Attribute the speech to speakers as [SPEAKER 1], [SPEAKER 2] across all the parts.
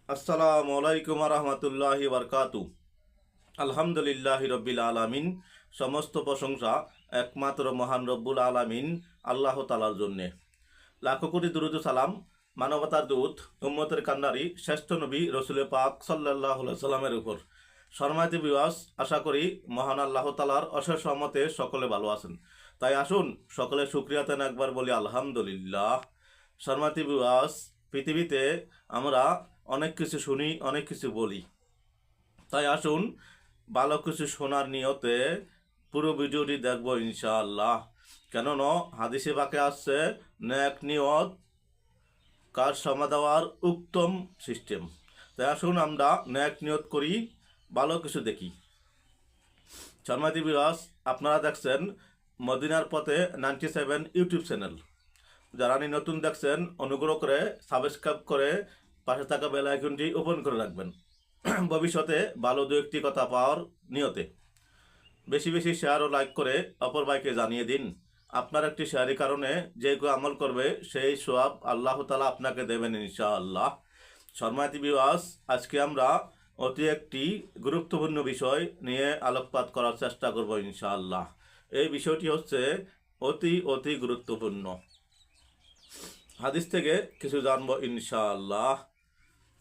[SPEAKER 1] আসসালামু আলাইকুম রহমতুল্লাহি বারকাতু। আলহামদুলিল্লাহি রব্বিল আলামিন। সমস্ত প্রশংসা একমাত্র মহান রব্বুল আলামিন আল্লাহ তালার জন্যে। লাখো কোটি দুরুদ সালাম মানবতার দূত উম্মতের কান্নারি শ্রেষ্ঠ নবী রসুল পাক সাল্লাল্লাহু আলাইহি সাল্লামের উপর। সম্মানিত বিওয়াস, আশা করি মহান আল্লাহ তালার অশেষ রহমতে সকলে ভালো আছেন। তাই আসুন সকলে শুকরিয়াতেন একবার বলি আলহামদুলিল্লাহ। সম্মানিত বিওয়াস, পৃথিবীতে আমরা অনেক কিছু শুনি, অনেক কিছু বলি। তাই আসুন ভালো কিছু শোনার নিয়তে পুরো ভিডিওটি দেখব ইনশাআল্লাহ। কেননা হাদিসে পাকে আসছে নেক নিয়ত কাজ সমা দেওয়ার উত্তম সিস্টেম। তাই আসুন আমরা নেক নিয়ত করি, ভালো কিছু দেখি। শর্মাদি বিরাস, আপনারা দেখছেন মদিনার পথে 97 ইউটিউব চ্যানেল। যারা নতুন দেখছেন অনুগ্রহ করে সাবস্ক্রাইব করে পাশে থাকা বেল আইকনটি ওপেন করে রাখবেন ভবিষ্যতে ভালো দু একটি কথা পাওয়ার নিয়তে। বেশি বেশি শেয়ার ও লাইক করে অপর ভাইকে জানিয়ে দিন। আপনার একটি শেয়ারের কারণে যে কেউ আমল করবে সেই সওয়াব আল্লাহ তাআলা আপনাকে দেবেন ইনশাআল্লাহ। সম্মানিত ভিউয়ার্স, আজকে আমরা অতি একটি গুরুত্বপূর্ণ বিষয় নিয়ে আলোকপাত করার চেষ্টা করব ইনশাআল্লাহ। এই বিষয়টি হচ্ছে অতি অতি গুরুত্বপূর্ণ। হাদিস থেকে কিছু জানবো ইনশাআল্লাহ।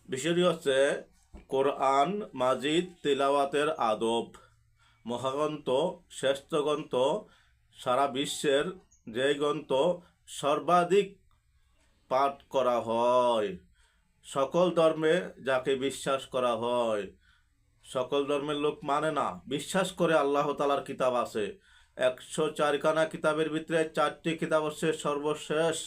[SPEAKER 1] বিষয়টি হচ্ছে কোরআন মাজিদ তিলাওয়াতের আদব। মহাগ্রন্থ, শ্রেষ্ঠ গ্রন্থ, সারা বিশ্বের যে গ্রন্থ সর্বাধিক পাঠ করা হয়, সকল ধর্মে যাকে বিশ্বাস করা হয়, সকল ধর্মের লোক মানে না, বিশ্বাস করে আল্লাহ তাআলার কিতাব আছে। 104খানা কিতাবের ভিতরে 4টি কিতাব হচ্ছে সর্বশেষ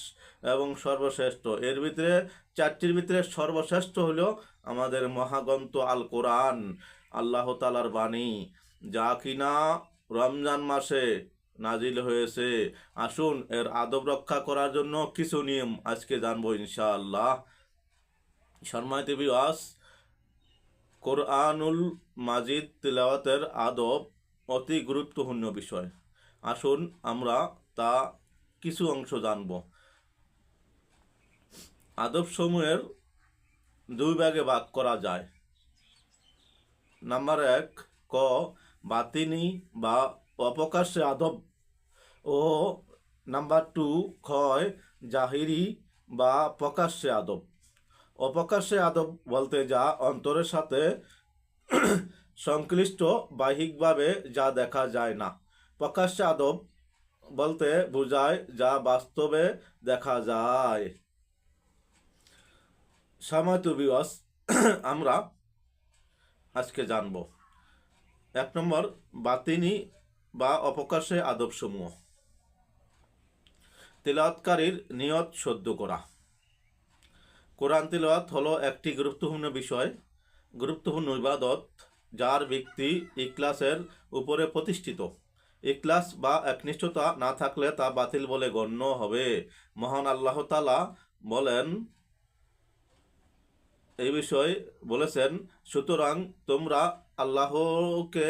[SPEAKER 1] এবং সর্বশ্রেষ্ঠ। এর ভিতরে 4টির ভিতরে সর্বশ্রেষ্ঠ হলো আমাদের মহাগ্রন্থ আল কোরআন, আল্লাহ তাআলার বাণী, যা কিনা রমজান মাসে নাজিল হয়েছে। আসুন এর আদব রক্ষা করার জন্য কিছু নিয়ম আজকে জানবো ইনশাআল্লাহ। সম্মানিত ভিউয়ার্স, কোরআনুল মাজিদ তিলাওয়াতের আদব অতি গুরুত্বপূর্ণ বিষয়। আসুন আমরা তা কিছু অংশ জানব। আদব সমূহের দুই ভাগে ভাগ করা যায়। নাম্বার 1 ক বাতিনি বা অপ্রকাশ্যে আদব ও নাম্বার 2 ক্ষয় জাহিরি বা প্রকাশ্যে আদব। অপ্রকাশ্যে আদব বলতে যা অন্তরের সাথে সংশ্লিষ্ট বাহ্যিকভাবে যা দেখা যায় না। প্রকাশ্যে আদব বলতে বোঝায় যা বাস্তবে দেখা যায়। সম্মানিত ভিউয়ার্স, আমরা আজকে জানব 1 নম্বর বাতিনি বা অপ্রকাশ্যে আদব সমূহ। তিলাওয়াতকারীর নিয়ত শুদ্ধ করা। কোরআন তিলাওয়াত হলো একটি গুরুত্বপূর্ণ বিষয়, গুরুত্বপূর্ণ ইবাদত, যার ব্যক্তি ইখলাসের উপরে প্রতিষ্ঠিত। ইখলাস বা একনিষ্ঠতা না থাকলে তা বাতিল বলে গণ্য হবে। মহান আল্লাহ তাআলা বলেন, এই বিষয় বলেছেন, সুতরাং তোমরা আল্লাহকে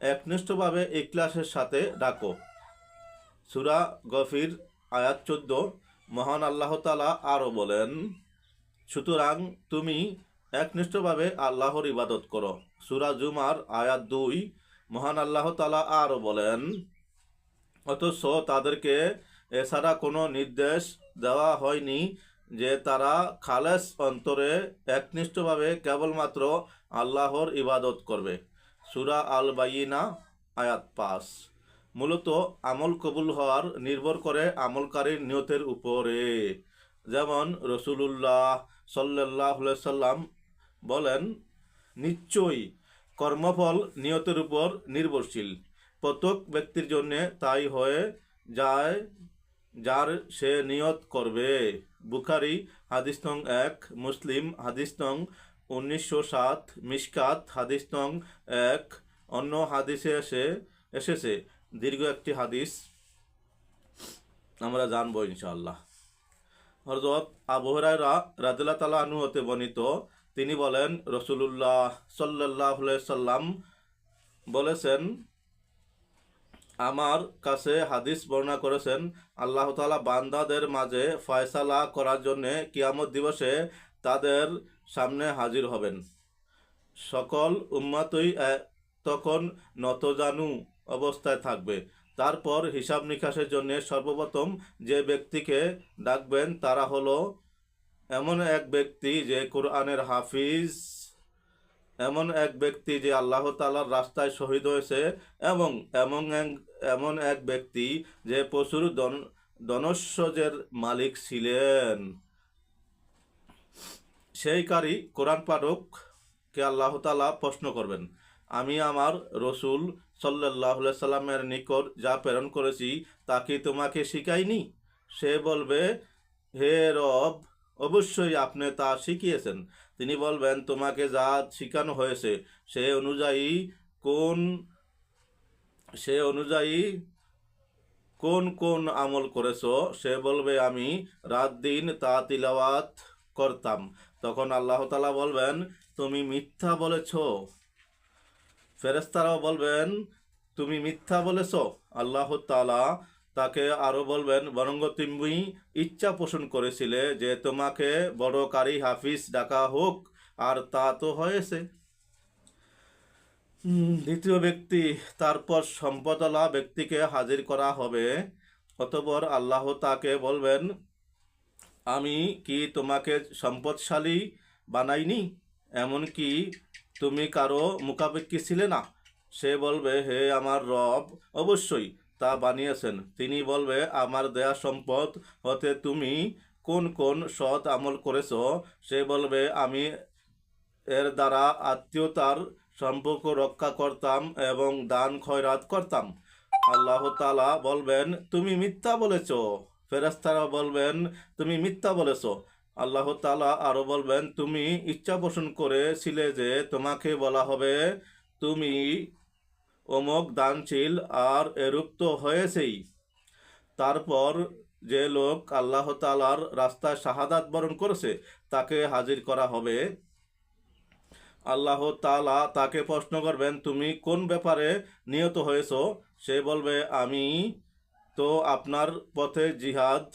[SPEAKER 1] একনিষ্ঠভাবে ইখলাসের সাথে ডাকো। সূরা গফির আয়াত 14। মহান আল্লাহ তাআলা আরও বলেন, সুতরাং তুমি একনিষ্ঠভাবে আল্লাহর ইবাদত করো। সূরা জুমার আয়াত 2। মহান আল্লাহ তাআলা আরও বলেন, অথচ তাদেরকে এছাড়া কোনো নির্দেশ দেওয়া হয়নি যে তারা খালেস অন্তরে একনিষ্ঠভাবে কেবলমাত্র আল্লাহর ইবাদত করবে। সূরা আল বাইয়িনা আয়াত 5। মূলত আমল কবুল হওয়ার নির্ভর করে আমলকারীর নিয়তের উপরে। যেমন রাসূলুল্লাহ সাল্লাল্লাহু আলাইহি সাল্লাম বলেন, নিশ্চয়ই কর্মফল নিয়তের উপর নির্ভরশীল। প্রত্যেক ব্যক্তির জন্য তাই হয়ে যায় যার সে নিয়ত করবে। বুখারী হাদিস নং 1, মুসলিম হাদিস নং 1907, মিশকাত হাদিস নং 1। অন্য হাদিসে এসেছে দীর্ঘ একটি হাদিস, আমরা জানবো ইনশাআল্লাহ। হযরত আবু হুরায়রা রাদিয়াল্লাহু তাআলা আনহু হতে বর্ণিত, তিনি বলেন, রাসূলুল্লাহ সাল্লাল্লাহু আলাইহি সাল্লাম বলেছেন, আমার কাছে হাদিস বর্ণনা করেছেন, আল্লাহ তাআলা বান্দাদের মাঝে ফয়সালা করার জন্য কিয়ামত দিবসে তাদের সামনে হাজির হবেন। সকল উম্মাতই তখন নতজানু অবস্থায় থাকবে। তারপর হিসাব নিকাশের জন্য সর্বপ্রথম যে ব্যক্তিকে ডাকবেন তারা হলো এমন এক ব্যক্তি যে কোরআনের হাফিজ, এমন এক ব্যক্তি যে আল্লাহ তাআলার রাস্তায় শহীদ হয়েছে, এবং এমন এক ব্যক্তি যে প্রচুর ধনৈশ্বর্যের মালিক ছিলেন। সেই কারি কোরআন পাঠককে আল্লাহ তাআলা প্রশ্ন করবেন, আমি আমার রসুল সাল্লাল্লাহু আলাইহি সাল্লামের নিকট যা প্রেরণ করেছি তা কি তোমাকে শিখাইনি? সে বলবে, হে রব, অবশ্যই আপনি তা শিখিয়েছেন। তিনি বলবেন, তোমাকে যা শিখানো হয়েছে সে অনুযায়ী কোন কোন আমল করেছো? সে বলবে, আমি রাত দিন তা তিলাওয়াত করতাম। তখন আল্লাহ তাআলা বলবেন, তুমি মিথ্যা বলেছ। ফেরেশতারাও বলবেন, তুমি মিথ্যা বলেছ। আল্লাহ তাআলা তাকে আরো বলবেন, বরং তুমি ইচ্ছা পোষণ করেছিলে যে তোমাকে বড় কারি হাফিজ ডাকা হোক, আর তা তো হয়েছে। দ্বিতীয় ব্যক্তি, তারপর সম্পদওয়ালা ব্যক্তিকে হাজির করা হবে। অতঃপর আল্লাহ তাকে বলবেন, আমি কি তোমাকে সম্পদশালী বানাইনি? এমনকি তুমি কারো মুখাপেক্ষী ছিলে না? সে বলবে, হে আমার রব, অবশ্যই তা বানিয়েছেন। তিনি বলবে, আমার দেয়া সম্পদ হতে তুমি কোন কোন সৎ আমল করেছ? সে বলবে, আমি এর দ্বারা আত্মীয়তার সম্পর্ক রক্ষা করতাম এবং দান খয়রাত করতাম। আল্লাহ তাআলা বলবেন, তুমি মিথ্যা বলেছ। ফেরেশতারা বলবেন, তুমি মিথ্যা বলেছ। আল্লাহ তাআলা আরো বলবেন, তুমি ইচ্ছা পোষণ করেছিলে যে তোমাকে বলা হবে তুমি অমুক দানশীল, আর এরূপ তো হয়েছেই। তারপর যে লোক আল্লাহ তাআলার রাস্তায় শাহাদাত বরণ করেছে তাকে হাজির করা হবে। আল্লাহ তাআলা তাকে প্রশ্ন করবেন, তুমি কোন ব্যাপারে নিহত হয়েছ? সে বলবে, আমি তো আপনার পথে জিহাদ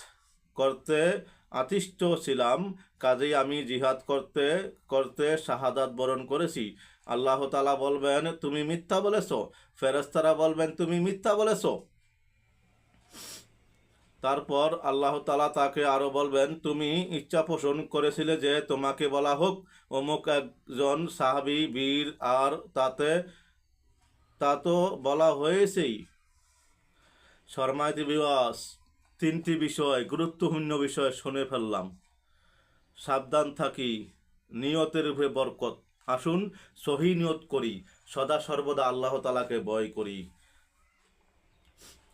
[SPEAKER 1] করতে আতিষ্ঠ ছিলাম, কাজেই আমি জিহাদ করতে করতে শাহাদাত বরণ করেছি। আল্লাহ তাআলা বলবেন, তুমি মিথ্যা বলেছ। ফেরেশতারা বলবেন, তুমি মিথ্যা বলেছ। তারপর আল্লাহ তাআলা তাকে আরো বলবেন, তুমি ইচ্ছা পোষণ করেছিলে যে তোমাকে বলা হোক অমুক একজন সাহাবী বীর, আর তা তো বলা হয়েছেই। শর্মাইতি বিবাস, তিনটি বিষয়, গুরুত্বপূর্ণ বিষয় শুনে ফেললাম। সাবধান থাকি, নিয়তের উপরে বরকত। আসুন সহি নিয়ত করি, সদা সর্বদা আল্লাহ তাআলাকে ভয় করি।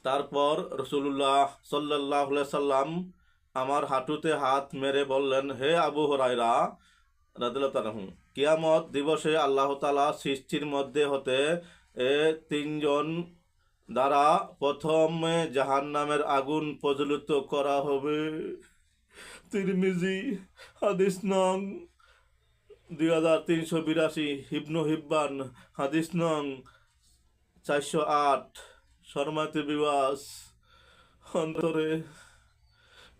[SPEAKER 1] তারপর রাসূলুল্লাহ সাল্লাল্লাহু আলাইহি সাল্লাম আমার হাঁটুতে হাত মেরে বললেন, হে আবু হুরায়রা রাদিয়াল্লাহু তাআলা, কিয়ামত দিবসে আল্লাহ তাআলা সৃষ্টির মধ্যে হতে তিনজন দ্বারা প্রথমে জাহান্নামের আগুন প্রজ্বলিত করা হবে। তিরমিজি, হাদিস নং 2382, ইবনু হিব্বান, হাদিস নং 408। শর্মাতে বিবাস, অন্তরে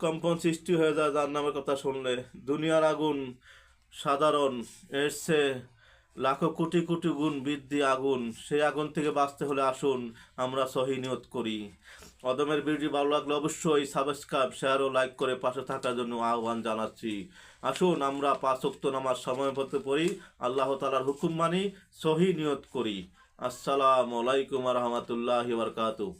[SPEAKER 1] কম্পন সৃষ্টি হয়ে যায় যার নামের কথা শুনলে। দুনিয়ার আগুন সাধারণ, এর চেয়ে লাখো কোটি কোটি গুণ বৃদ্ধি আগুন। সেই আগুন থেকে বাঁচতে হলে আসুন আমরা সহি নিয়ত করি। অদমের ভিডিও ভালো লাগলে অবশ্যই সাবস্ক্রাইব, শেয়ার ও লাইক করে পাশে থাকার জন্য আহ্বান জানাচ্ছি। আসুন আমরা 5 ওয়াক্ত নামাজ সময় মতো পড়ি, আল্লাহ তাআলার হুকুম মানি, সহি নিয়ত করি। আসসালামু আলাইকুম ওয়া রাহমাতুল্লাহি ওয়া বারাকাতুহু।